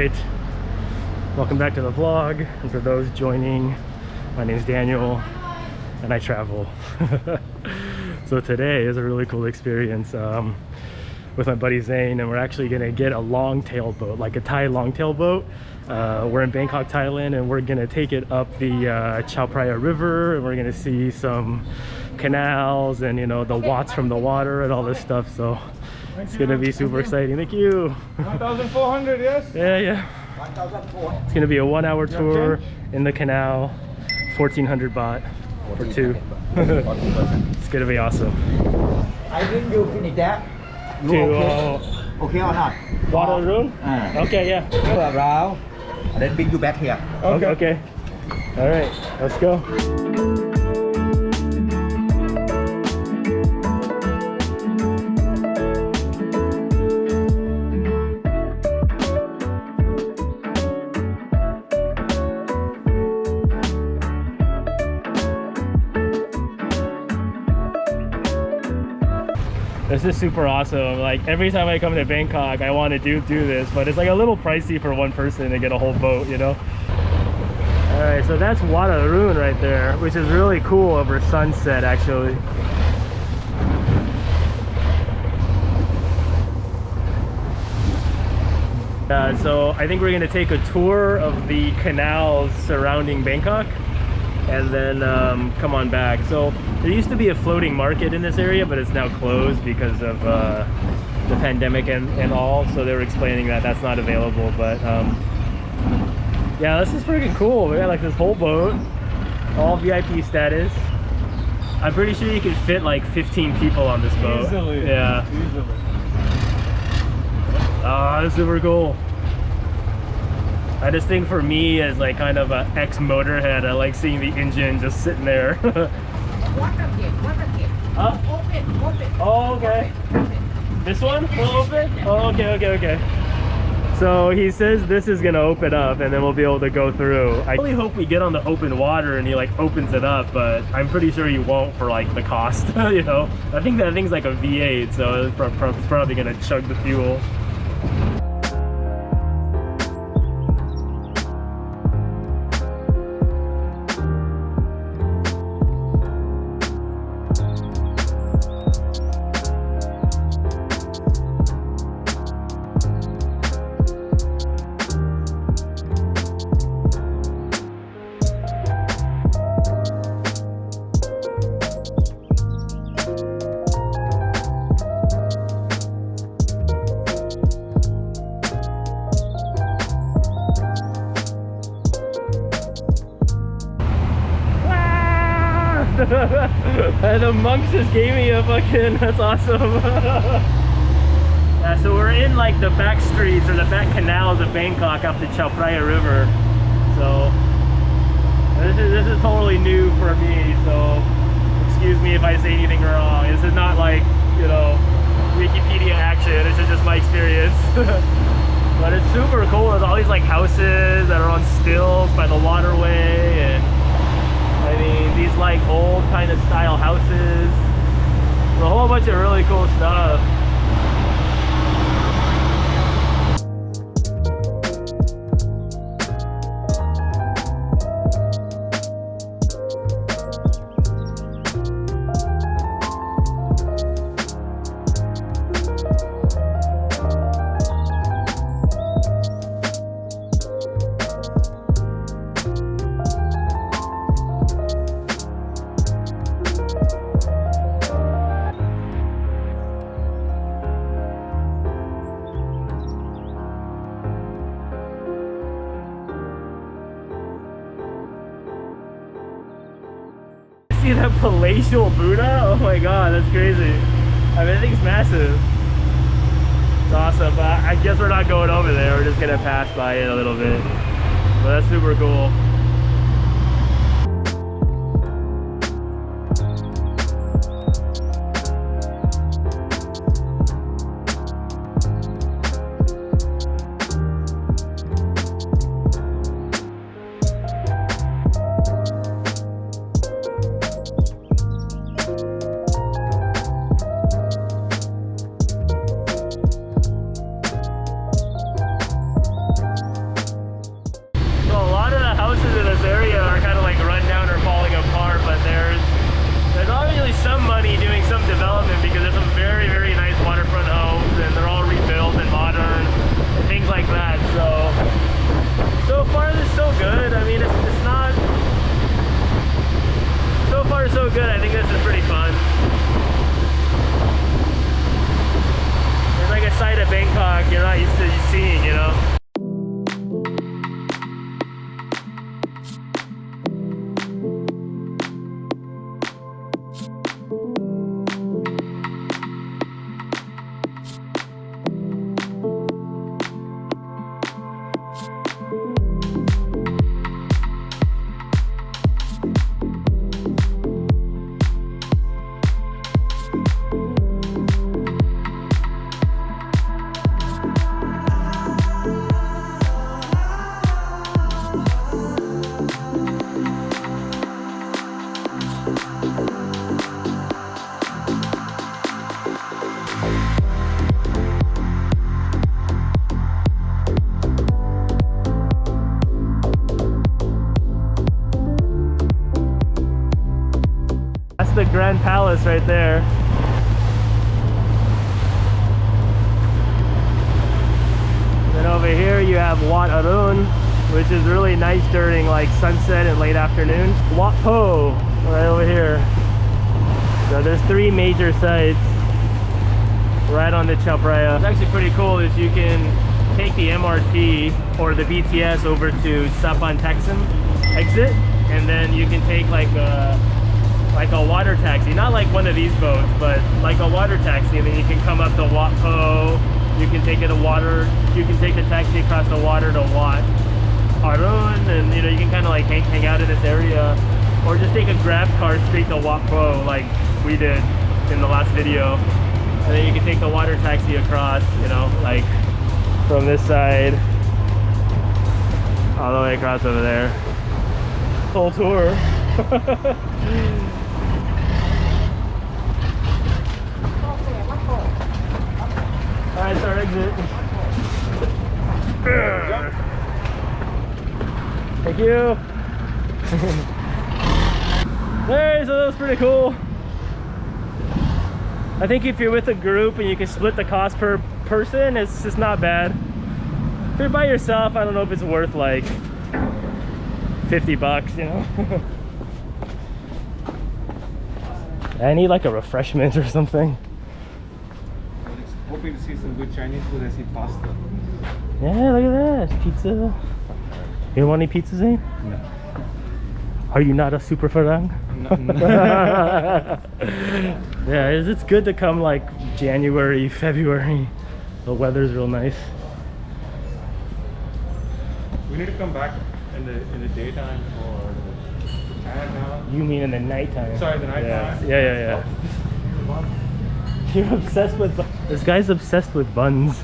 right, welcome back to the vlog, and for those joining, my name is Daniel and I travel. So today is a really cool experience with my buddy Zane, and we're actually gonna get a long-tail boat, like a Thai long-tail boat. We're in Bangkok, Thailand, and we're gonna take it up the Chao Phraya river, and we're gonna see some canals and, you know, the Wats from the water and all this stuff. So it's gonna be super exciting. Thank you. 1,400, yes? Yeah. 1,400. It's gonna be a 1-hour tour in the canal, 1,400 baht for two. It's gonna be awesome. I think you finish that. You okay or not? Water room? Okay, yeah. Go around and then bring you back here. Okay. All right, let's go. This is super awesome. Like, every time I come to Bangkok, I want to do this, but it's like a little pricey for one person to get a whole boat, you know? All right, so that's Wat Arun right there, which is really cool over sunset, actually. So I think we're gonna take a tour of the canals surrounding Bangkok and then come on back. So there used to be a floating market in this area, but it's now closed because of the pandemic and all. So they were explaining that that's not available. But yeah, this is freaking cool. We got like this whole boat, all VIP status. I'm pretty sure you could fit like 15 people on this boat. Easily. Yeah. Easily. Ah, that's super cool. I just think for me, as like kind of an ex-motorhead, I like seeing the engine just sitting there. Water Open. Oh, okay. This one will open? Oh, okay. So he says this is gonna open up and then we'll be able to go through. I really hope we get on the open water and he like opens it up, but I'm pretty sure he won't for like the cost, you know? I think that thing's like a V8, so it's probably gonna chug the fuel. The monks just gave me a fucking, that's awesome. Yeah, so we're in like the back streets or the back canals of Bangkok up the Chao Phraya river. So this is totally new for me, so excuse me if I say anything wrong. This is not like, you know, Wikipedia action, this is just my experience. But it's super cool. There's all these like houses that are on stilts by the waterway, and I mean, these like old kind of style houses, a whole bunch of really cool stuff. See that palatial Buddha? Oh my god, that's crazy. I mean, that thing's massive. It's awesome, but I guess we're not going over there. We're just gonna pass by it a little bit. But that's super cool. good. I mean, it's not... So far, so good. I think this is pretty fun. It's like a side of Bangkok you're not used to seeing, you know? The Grand Palace right there. Then over here you have Wat Arun, which is really nice during like sunset and late afternoon. Wat Pho, right over here. So there's 3 major sites right on the Chao Phraya. What's actually pretty cool is you can take the MRT or the BTS over to Sapan Texan exit, and then you can take like a water taxi, not like one of these boats, but like a water taxi, and then you can come up to Wat Pho. You can take the taxi across the water to Wat Arun, and you know, you can kind of like hang out in this area, or just take a grab car straight to Wat Pho like we did in the last video, and then you can take the water taxi across, you know, like from this side all the way across over there. Whole tour. Alright, it's our exit. Thank you. Hey, so that was pretty cool. I think if you're with a group and you can split the cost per person, it's just not bad. If you're by yourself, I don't know if it's worth like 50 bucks, you know? I need like a refreshment or something. Hoping to see some good Chinese food. I see pasta. Yeah, look at that. Pizza. You don't want any pizza, Zane? No. Are you not a super farang? Yeah, it's good to come like January, February. The weather's real nice. We need to come back in the daytime for Canal. You mean in the nighttime? Sorry, the nighttime. Yeah. You're obsessed with this guy's obsessed with buns.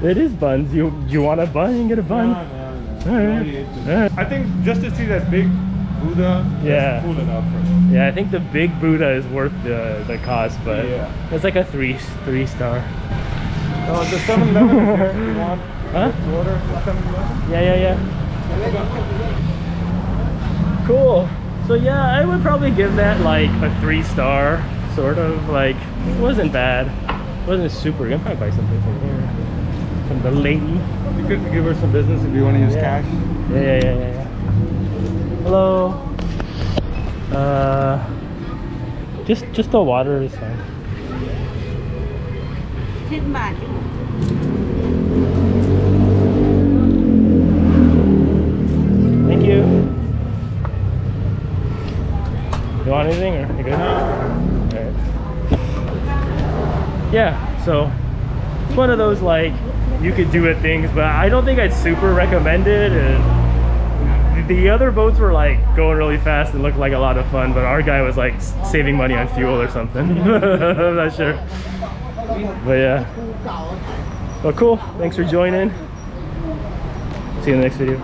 It is buns. You want a bun? You can get a bun. No. Right. I think just to see that big Buddha, that's cool enough for me. Yeah, I think the big Buddha is worth the cost, but it's like a three star. Oh, the 7-Eleven is here if you want. Huh? Order 7-Eleven? Yeah. Cool. So yeah, I would probably give that like a 3-star, sort of. Like, it wasn't bad. It wasn't super. You can probably buy something from here. From the lady. It'd be good to give her some business if you want to use cash. Yeah. Hello. Just the water is fine. Thank you. You want anything, or you good? Alright. Yeah, so it's one of those like you could do it things, but I don't think I'd super recommend it. And the other boats were like going really fast and looked like a lot of fun, but our guy was like saving money on fuel or something. I'm not sure. But yeah. Well, cool. Thanks for joining. See you in the next video.